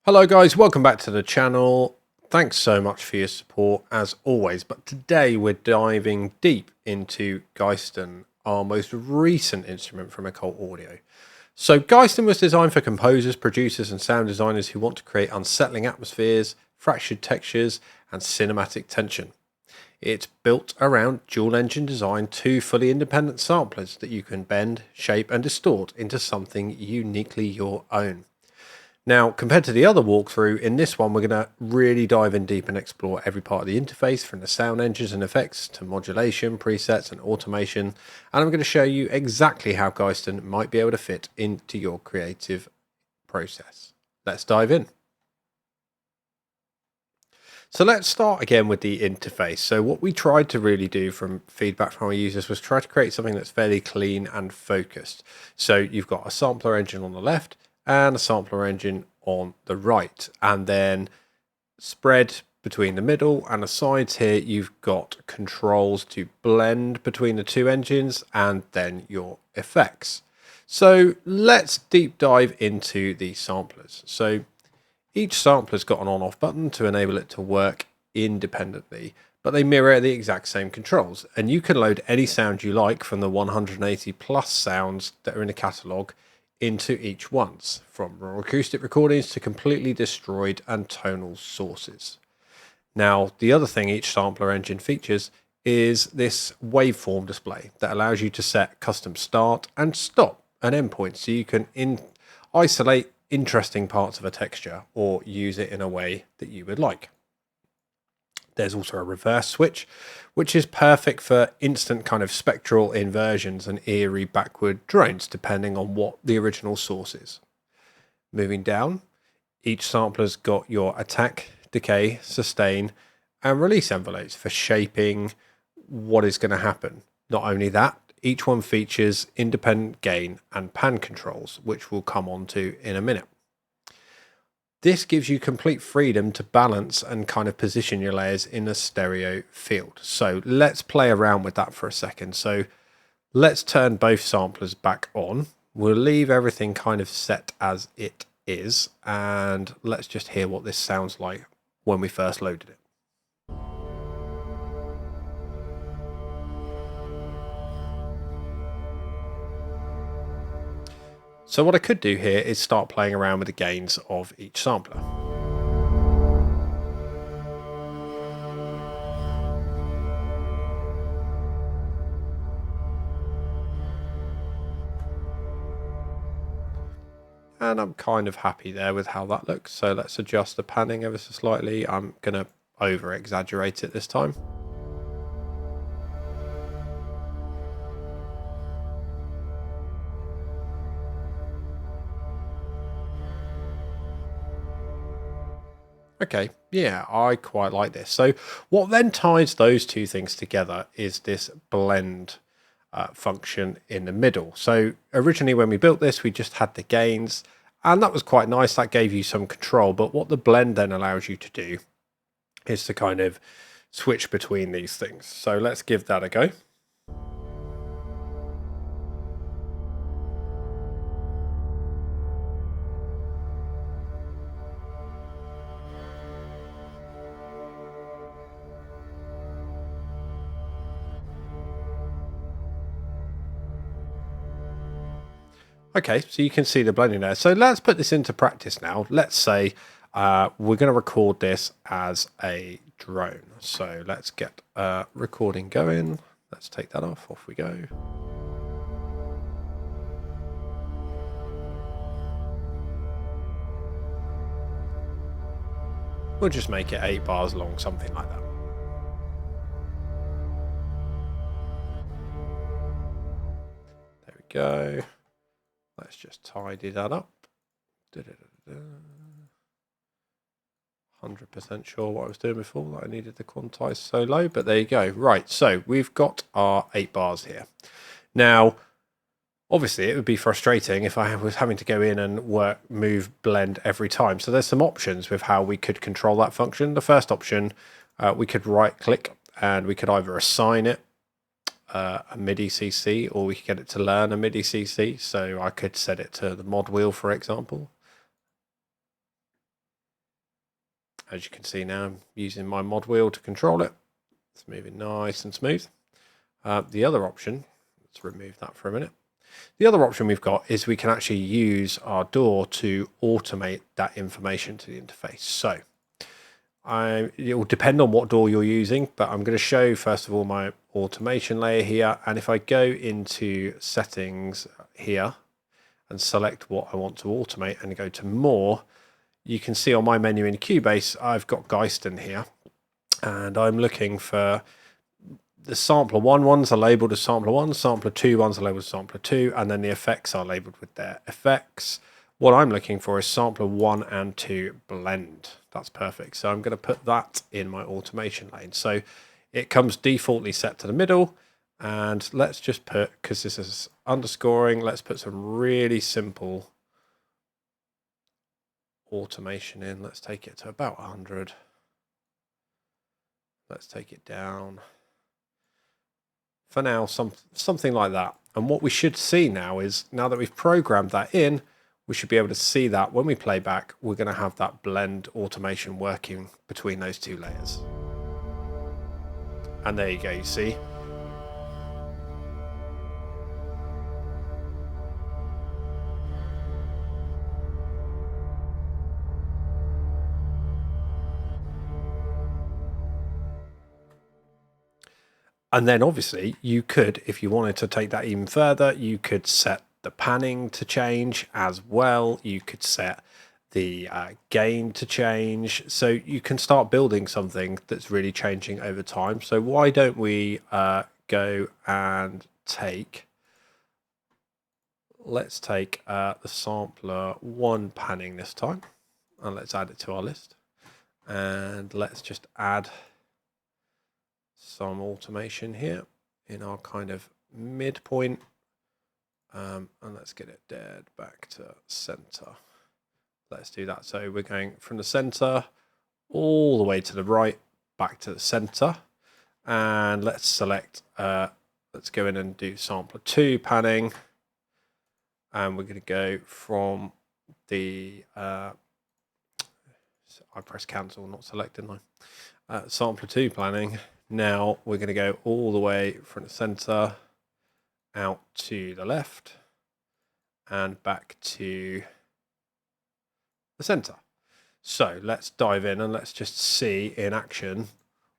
Hello guys, welcome back to the channel. Thanks so much for your support as always, but today we're diving deep into GÆSTEN, our most recent instrument from Occult Audio. So GÆSTEN was designed for composers, producers and sound designers who want to create unsettling atmospheres, fractured textures and cinematic tension. It's built around dual engine design, two fully independent samplers that you can bend, shape and distort into something uniquely your own. Now, compared to the other walkthrough, in this one we're going to really dive in deep and explore every part of the interface, from the sound engines and effects to modulation, presets and automation, and I'm going to show you exactly how GÆSTEN might be able to fit into your creative process. Let's dive in. So let's start again with the interface. So what we tried to really do from feedback from our users was try to create something that's fairly clean and focused. So you've got a sampler engine on the left and a sampler engine on the right, and then spread between the middle and the sides here you've got controls to blend between the two engines and then your effects. So let's deep dive into the samplers. So each sampler's got an on-off button to enable it to work independently, but they mirror the exact same controls, and you can load any sound you like from the 180 plus sounds that are in the catalogue into each one's, from raw acoustic recordings to completely destroyed and tonal sources. Now, the other thing each sampler engine features is this waveform display that allows you to set custom start and stop and endpoints, so you can isolate interesting parts of a texture or use it in a way that you would like. There's also a reverse switch, which is perfect for instant kind of spectral inversions and eerie backward drones, depending on what the original source is. Moving down, each sampler's got your attack, decay, sustain, and release envelopes for shaping what is going to happen. Not only that, each one features independent gain and pan controls, which we'll come on to in a minute. This gives you complete freedom to balance and kind of position your layers in a stereo field. So let's play around with that for a second. So let's turn both samplers back on. We'll leave everything kind of set as it is, and let's just hear what this sounds like when we first loaded it. So what I could do here is start playing around with the gains of each sampler. And I'm kind of happy there with how that looks. So let's adjust the panning ever so slightly. I'm going to over exaggerate it this time. Okay, yeah, I quite like this. So what then ties those two things together is this blend function in the middle. So originally when we built this, we just had the gains, and that was quite nice. That gave you some control. But what the blend then allows you to do is to kind of switch between these things. So let's give that a go. Okay, so you can see the blending there. So let's put this into practice now. Let's say we're going to record this as a drone. So let's get recording going. Let's take that off. Off we go. We'll just make it 8 bars long, something like that. There we go. Let's just tidy that up. 100% sure what I was doing before, that I needed the quantize so low, but there you go. Right, so we've got our 8 bars here. Now, obviously it would be frustrating if I was having to go in and move, blend every time. So there's some options with how we could control that function. The first option, we could right click and we could either assign it a MIDI CC, or we could get it to learn a MIDI CC. So I could set it to the mod wheel, for example. As you can see now, I'm using my mod wheel to control it. It's moving nice and smooth. The other option, let's remove that for a minute. The other option we've got is we can actually use our DAW to automate that information to the interface. So it will depend on what DAW you're using, but I'm going to show first of all my automation layer here. And if I go into settings here and select what I want to automate and go to more, you can see on my menu in Cubase, I've got GÆSTEN here, and I'm looking for the sampler 1 ones are labeled as sampler 1, sampler 2 ones are labeled as sampler 2, and then the effects are labeled with their effects. What I'm looking for is sampler 1 and 2 blend. That's perfect. So I'm going to put that in my automation lane. So it comes defaultly set to the middle, and let's just put, because this is underscoring, let's put some really simple automation in. Let's take it to about 100. Let's take it down for now, something like that. And what we should see now is, now that we've programmed that in, we should be able to see that when we play back, we're going to have that blend automation working between those two layers. And there you go, you see. And then obviously you could, if you wanted to take that even further, you could set the panning to change as well. You could set the gain to change. So you can start building something that's really changing over time. So why don't we go and take, let's take the sampler 1 panning this time, and let's add it to our list. And let's just add some automation here in our kind of midpoint, and let's get it dead back to center. Let's do that. So we're going from the center all the way to the right, back to the center, and let's select, let's go in and do sampler 2 panning, and we're going to go from the I press cancel, not select, didn't I? Sampler 2 panning. Now we're going to go all the way from the center out to the left and back to the center. So let's dive in and let's just see in action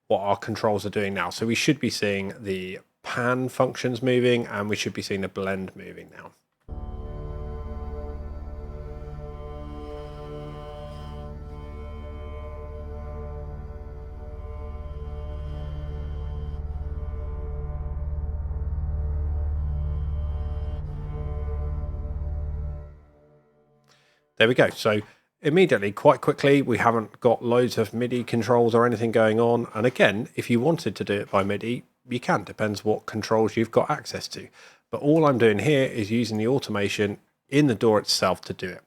what our controls are doing now. So we should be seeing the pan functions moving, and we should be seeing the blend moving now. There we go. So immediately, quite quickly, we haven't got loads of MIDI controls or anything going on. And again, if you wanted to do it by MIDI, you can. Depends what controls you've got access to. But all I'm doing here is using the automation in the DAW itself to do it.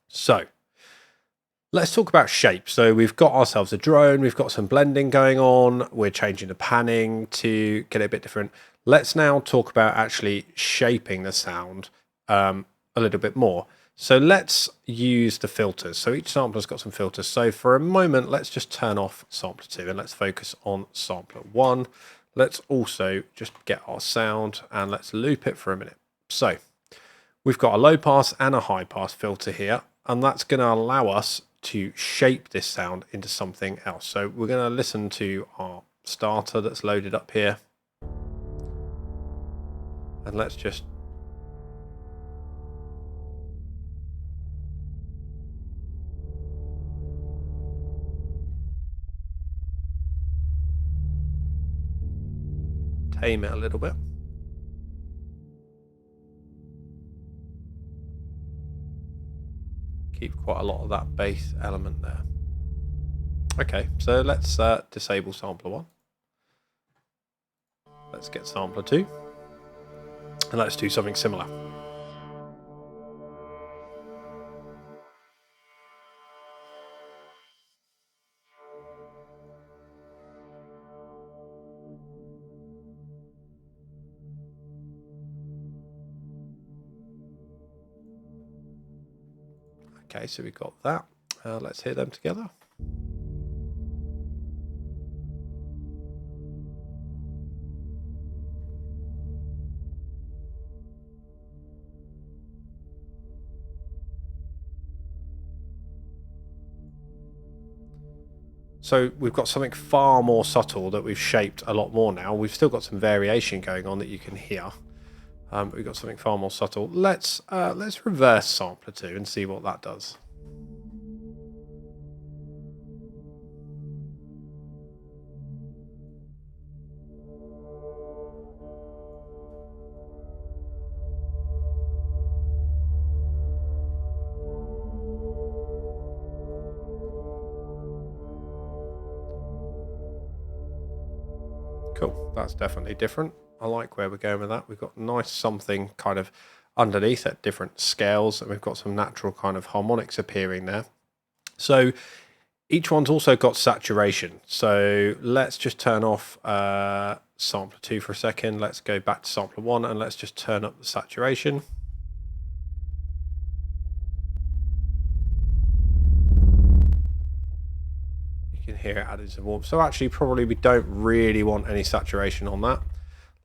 So let's talk about shape. So we've got ourselves a drone. We've got some blending going on. We're changing the panning to get it a bit different. Let's now talk about actually shaping the sound a little bit more. So let's use the filters. So each sampler's got some filters. So for a moment, let's just turn off sampler 2 and let's focus on sampler 1. Let's also just get our sound and let's loop it for a minute. So we've got a low pass and a high pass filter here, and that's going to allow us to shape this sound into something else. So we're going to listen to our starter that's loaded up here. And let's just tame it a little bit. Keep quite a lot of that bass element there. Okay, so let's disable sampler 1. Let's get sampler 2. And let's do something similar. Okay, so we've got that. Let's hear them together. So we've got something far more subtle that we've shaped a lot more now. We've still got some variation going on that you can hear. We've got something far more subtle. Let's reverse sampler 2 and see what that does. Cool, that's definitely different. I like where we're going with that. We've got nice something kind of underneath at different scales, and we've got some natural kind of harmonics appearing there. So each one's also got saturation. So let's just turn off sampler 2 for a second. Let's go back to sampler 1 and let's just turn up the saturation. You can hear it adding some warmth. So actually probably we don't really want any saturation on that.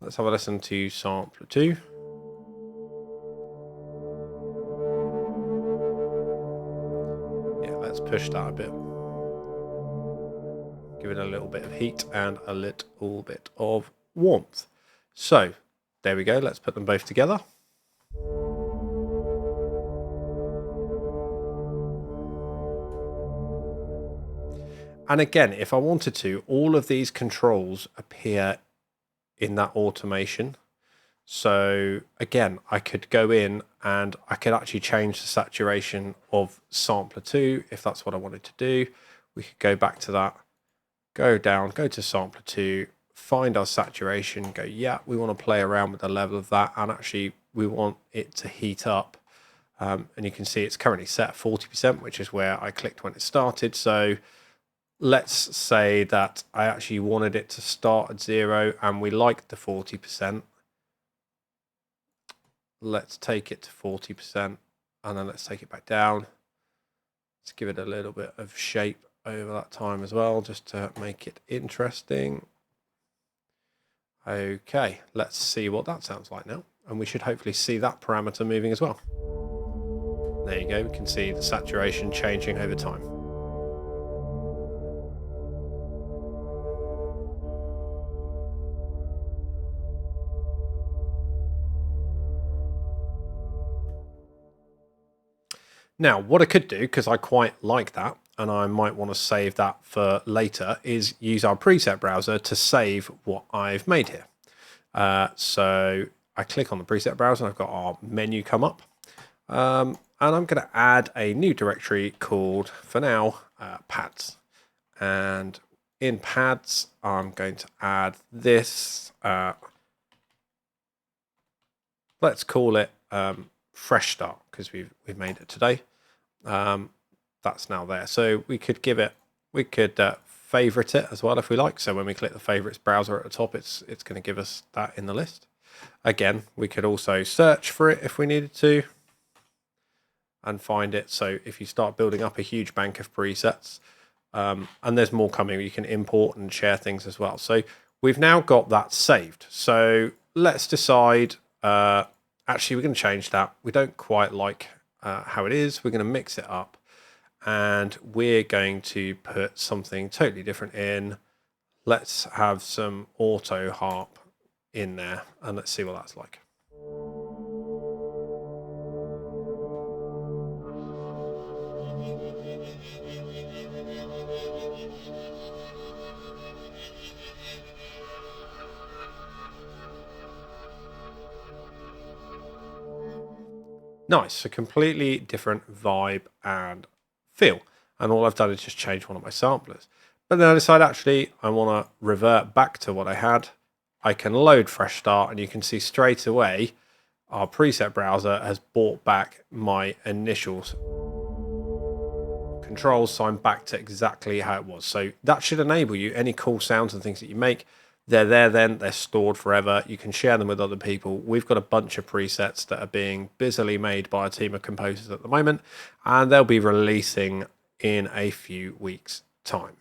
Let's have a listen to sampler 2. Yeah, let's push that a bit. Give it a little bit of heat and a little bit of warmth. So there we go. Let's put them both together. And again, if I wanted to, all of these controls appear in that automation. So again, I could go in and I could actually change the saturation of sampler 2 if that's what I wanted to do. We could go back to that, go down, go to sampler 2, find our saturation, go, yeah, we want to play around with the level of that, and actually we want it to heat up. And you can see it's currently set at 40%, which is where I clicked when it started. So let's say that I actually wanted it to start at 0 and we liked the 40%. Let's take it to 40% and then let's take it back down. Let's give it a little bit of shape over that time as well, just to make it interesting. Okay, let's see what that sounds like now. And we should hopefully see that parameter moving as well. There you go, we can see the saturation changing over time. Now, what I could do, because I quite like that, and I might want to save that for later, is use our preset browser to save what I've made here. So I click on the preset browser and I've got our menu come up. And I'm going to add a new directory called, for now, pads. And in pads, I'm going to add this. Let's call it fresh start, because we've made it today. That's now there. So we could give it, we could favorite it as well if we like. So when we click the favorites browser at the top, it's going to give us that in the list. Again, we could also search for it if we needed to and find it. So if you start building up a huge bank of presets, and there's more coming, you can import and share things as well. So we've now got that saved. So let's decide, actually we're going to change that. We don't quite like how it is. We're going to mix it up and we're going to put something totally different in. Let's have some auto harp in there and let's see what that's like. Nice, a completely different vibe and feel. And all I've done is just change one of my samplers. But then I decided actually I want to revert back to what I had. I can load fresh start and you can see straight away our preset browser has brought back my initial controls, so I'm back to exactly how it was. So that should enable you, any cool sounds and things that you make, they're there then, they're stored forever. You can share them with other people. We've got a bunch of presets that are being busily made by a team of composers at the moment, and they'll be releasing in a few weeks' time.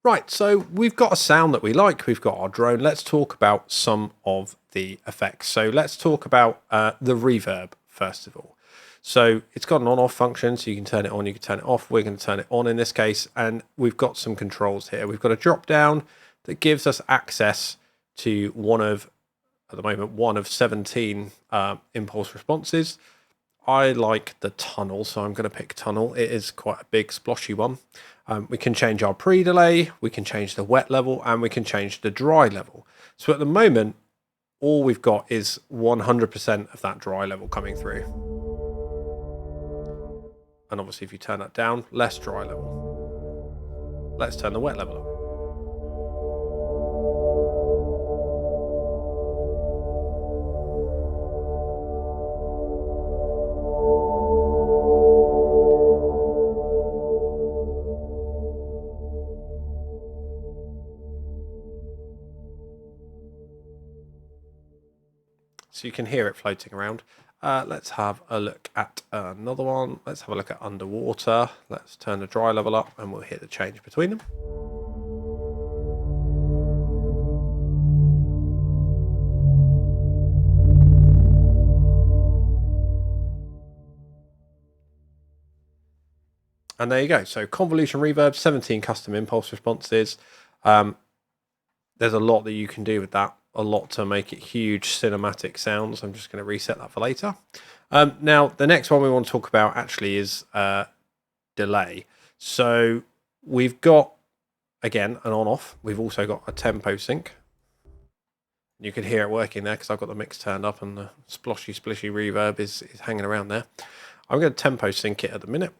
Right, so we've got a sound that we like. We've got our drone. Let's talk about some of the effects. So let's talk about the reverb first of all. So it's got an on-off function, so you can turn it on, you can turn it off. We're going to turn it on in this case, and we've got some controls here. We've got a drop down that gives us access to at the moment, one of 17 impulse responses. I like the tunnel, so I'm going to pick tunnel. It is quite a big sploshy one. We can change our pre-delay, we can change the wet level, and we can change the dry level. So at the moment, all we've got is 100% of that dry level coming through. And obviously if you turn that down, less dry level. Let's turn the wet level up. So you can hear it floating around. Let's have a look at another one. Let's have a look at underwater. Let's turn the dry level up and we'll hit the change between them. And there you go. So convolution reverb, 17 custom impulse responses. There's a lot that you can do with that. A lot to make it huge cinematic sounds. I'm just going to reset that for later. Now, the next one we want to talk about actually is delay. So we've got, again, an on-off. We've also got a tempo sync. You can hear it working there because I've got the mix turned up and the sploshy reverb is hanging around there. I'm going to tempo sync it at the minute.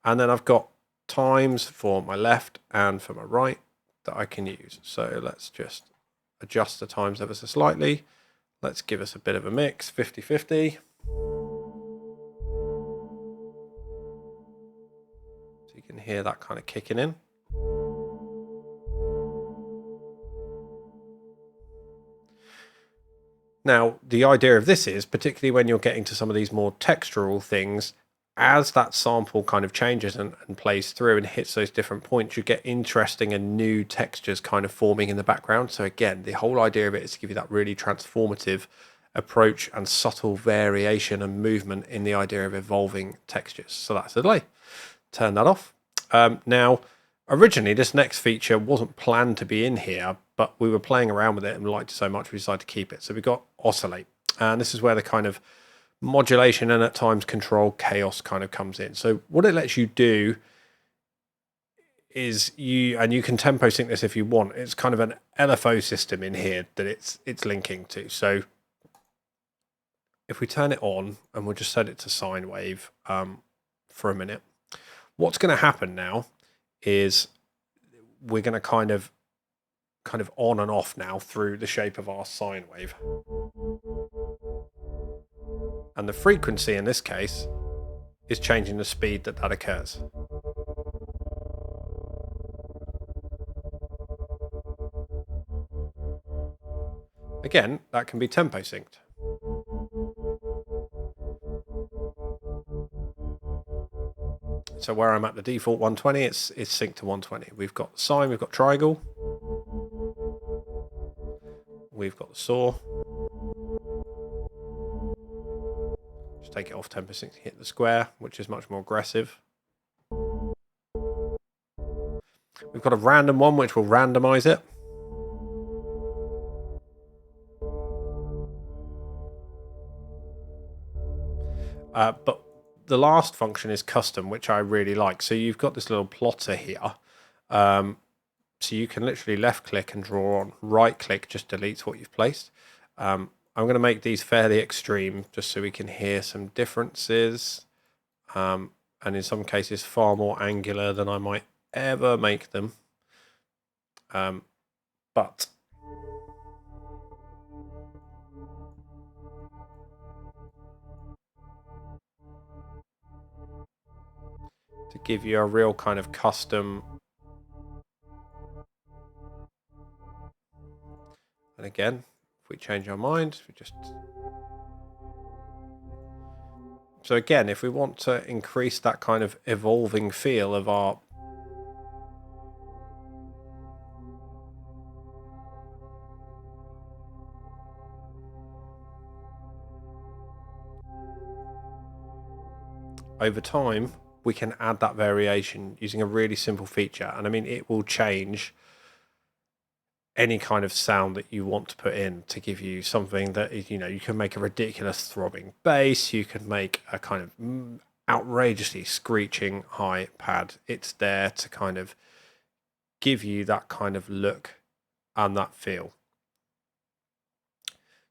And then I've got times for my left and for my right that I can use. So let's just adjust the times ever so slightly. Let's give us a bit of a mix, 50-50. So you can hear that kind of kicking in. Now, the idea of this is, particularly when you're getting to some of these more textural things, as that sample kind of changes and plays through and hits those different points, you get interesting and new textures kind of forming in the background. So again, the whole idea of it is to give you that really transformative approach and subtle variation and movement in the idea of evolving textures. So that's the delay. Turn that off. Now, originally, this next feature wasn't planned to be in here, but we were playing around with it and liked it so much we decided to keep it. So we've got Oscillate. And this is where the kind of modulation and at times control chaos kind of comes in. So what it lets you do is you can tempo sync this if you want. It's kind of an LFO system in here that it's linking to. So if we turn it on and we'll just set it to sine wave for a minute, what's going to happen now is we're going to kind of on and off now through the shape of our sine wave. And the frequency in this case is changing the speed that occurs. Again, that can be tempo synced. So where I'm at the default 120, it's synced to 120. We've got sine, we've got triangle, we've got the saw. Just take it off tempo sync to hit the square, which is much more aggressive. We've got a random one, which will randomize it. But the last function is custom, which I really like. So you've got this little plotter here. So you can literally left click and draw on. Right click just deletes what you've placed. I'm going to make these fairly extreme just so we can hear some differences. And in some cases far more angular than I might ever make them. But to give you a real kind of custom. And again, if we change our mind, we just. So again, if we want to increase that kind of evolving feel of our. over time, we can add that variation using a really simple feature. And I mean, it will change any kind of sound that you want to put in to give you something that is, you can make a ridiculous throbbing bass, you can make a kind of outrageously screeching high pad. It's there to kind of give you that kind of look and that feel.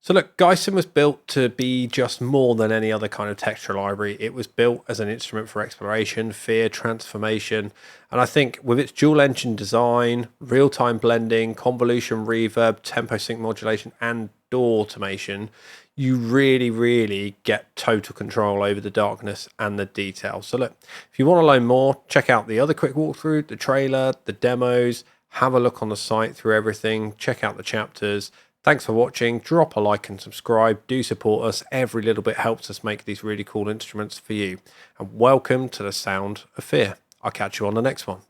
So look, GÄSTEN was built to be just more than any other kind of texture library. It was built as an instrument for exploration, fear, transformation. And I think with its dual engine design, real-time blending, convolution, reverb, tempo sync modulation, and DAW automation, you really, really get total control over the darkness and the detail. So look, if you want to learn more, check out the other quick walkthrough, the trailer, the demos, have a look on the site through everything, check out the chapters. Thanks for watching. Drop a like and subscribe. Do support us. Every little bit helps us make these really cool instruments for you. And welcome to the sound of fear. I'll catch you on the next one.